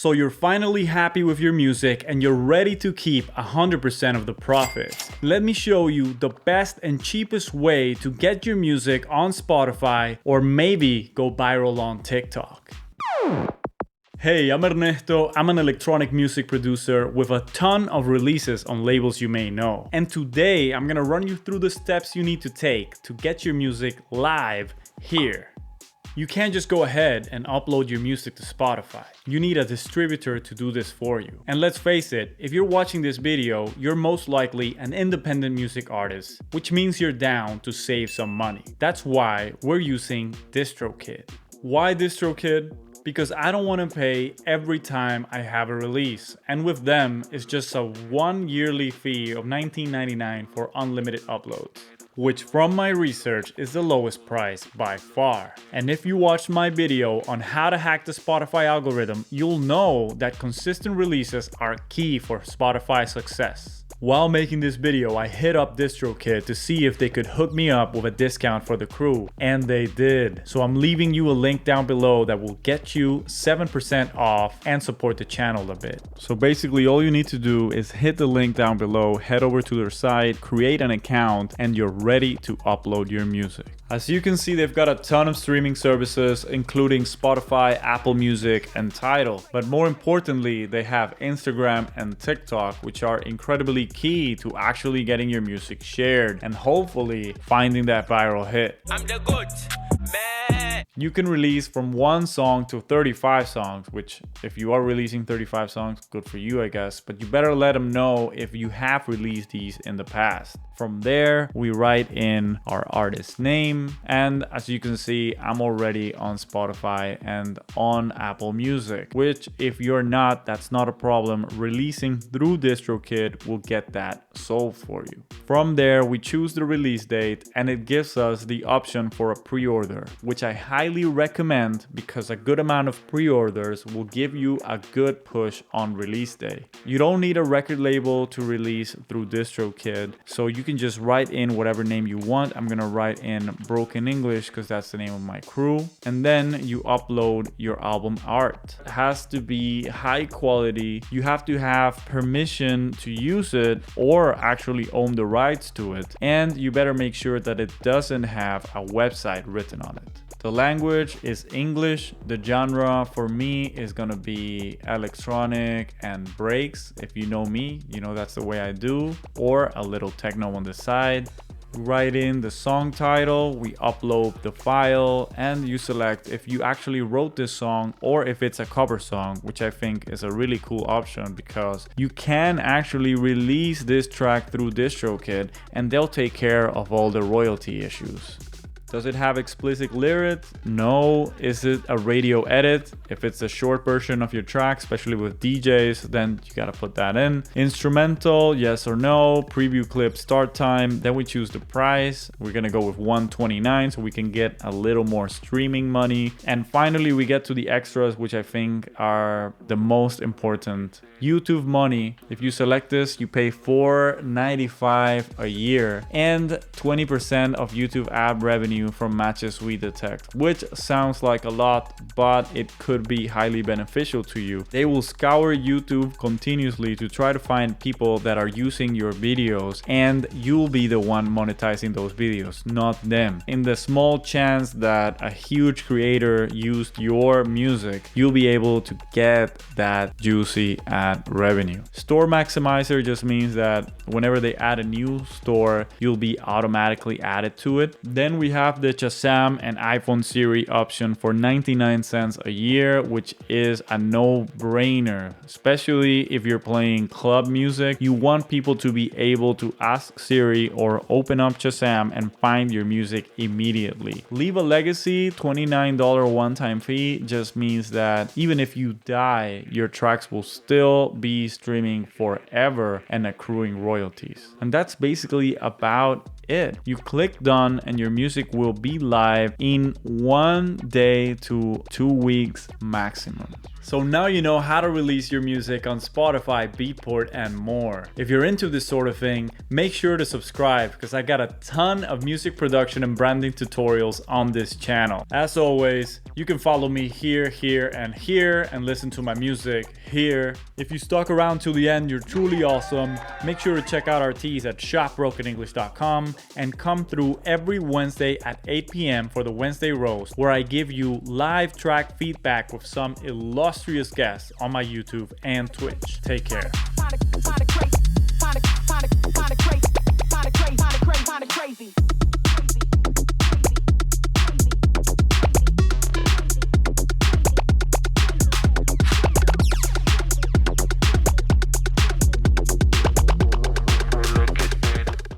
So you're finally happy with your music and you're ready to keep 100% of the profits. Let me show you the best and cheapest way to get your music on Spotify or maybe go viral on TikTok. Hey, I'm Ernesto. I'm an electronic music producer with a ton of releases on labels you may know. And today I'm gonna run you through the steps you need to take to get your music live here. You can't just go ahead and upload your music to Spotify. You need a distributor to do this for you. And let's face it, if you're watching this video, you're most likely an independent music artist, which means you're down to save some money. That's why we're using DistroKid. Why DistroKid? Because I don't want to pay every time I have a release. And with them, it's just a 1 yearly fee of $19.99 for unlimited uploads, which from my research is the lowest price by far. And if you watched my video on how to hack the Spotify algorithm, you'll know that consistent releases are key for Spotify's success. While making this video, I hit up DistroKid to see if they could hook me up with a discount for the crew, and they did. So I'm leaving you a link down below that will get you 7% off and support the channel a bit. So basically all you need to do is hit the link down below, head over to their site, create an account, and you're ready to upload your music. As you can see, they've got a ton of streaming services, including Spotify, Apple Music, and Tidal. But more importantly, they have Instagram and TikTok, which are incredibly key to actually getting your music shared and hopefully finding that viral hit. I'm the good man. You can release from 1 song to 35 songs, which if you are releasing 35 songs, good for you, I guess. But you better let them know if you have released these in the past. From there, we write in our artist name. And as you can see, I'm already on Spotify and on Apple Music, which if you're not, that's not a problem. Releasing through DistroKid will get that solved for you. From there, we choose the release date and it gives us the option for a pre-order, which I highly recommend because a good amount of pre-orders will give you a good push on release day. You don't need a record label to release through DistroKid, so you can just write in whatever name you want. I'm gonna write in Broken English because that's the name of my crew. And then you upload your album art. It has to be high quality. You have to have permission to use it or actually own the rights to it. And you better make sure that it doesn't have a website written on it. The language is English. The genre for me is gonna be electronic and breaks. If you know me, you know that's the way I do. Or a little techno on the side. Write in the song title, we upload the file, and you select if you actually wrote this song or if it's a cover song, which I think is a really cool option because you can actually release this track through DistroKid and they'll take care of all the royalty issues. Does it have explicit lyrics? No. Is it a radio edit? If it's a short version of your track, especially with DJs, then you gotta put that in. Instrumental, yes or no. Preview clip start time. Then we choose the price. We're gonna go with $129 so we can get a little more streaming money. And finally, we get to the extras, which I think are the most important. YouTube money. If you select this, you pay $4.95 a year and 20% of YouTube ad revenue from matches we detect, which sounds like a lot, but it could be highly beneficial to you. They will scour YouTube continuously to try to find people that are using your videos, and you'll be the one monetizing those videos, not them. In the small chance that a huge creator used your music, you'll be able to get that juicy ad revenue. Store maximizer just means that whenever they add a new store, you'll be automatically added to it. Then we have the Shazam and iPhone Siri option for 99 cents a year, which is a no-brainer, especially if you're playing club music. You want people to be able to ask Siri or open up Shazam and find your music immediately. Leave a legacy, $29 one-time fee just means that even if you die, your tracks will still be streaming forever and accruing royalties. And that's basically about it. You click done and your music will be live in 1 day to 2 weeks maximum. So now you know how to release your music on Spotify, Beatport, and more. If you're into this sort of thing, make sure to subscribe because I got a ton of music production and branding tutorials on this channel. As always, you can follow me here, and listen to my music here. If you stuck around till the end, you're truly awesome. Make sure to check out our tees at shopbrokenenglish.com and come through every Wednesday at 8 p.m. for the Wednesday Roast, where I give you live track feedback with some illustrious guests on my YouTube and Twitch. Take care. Crazy.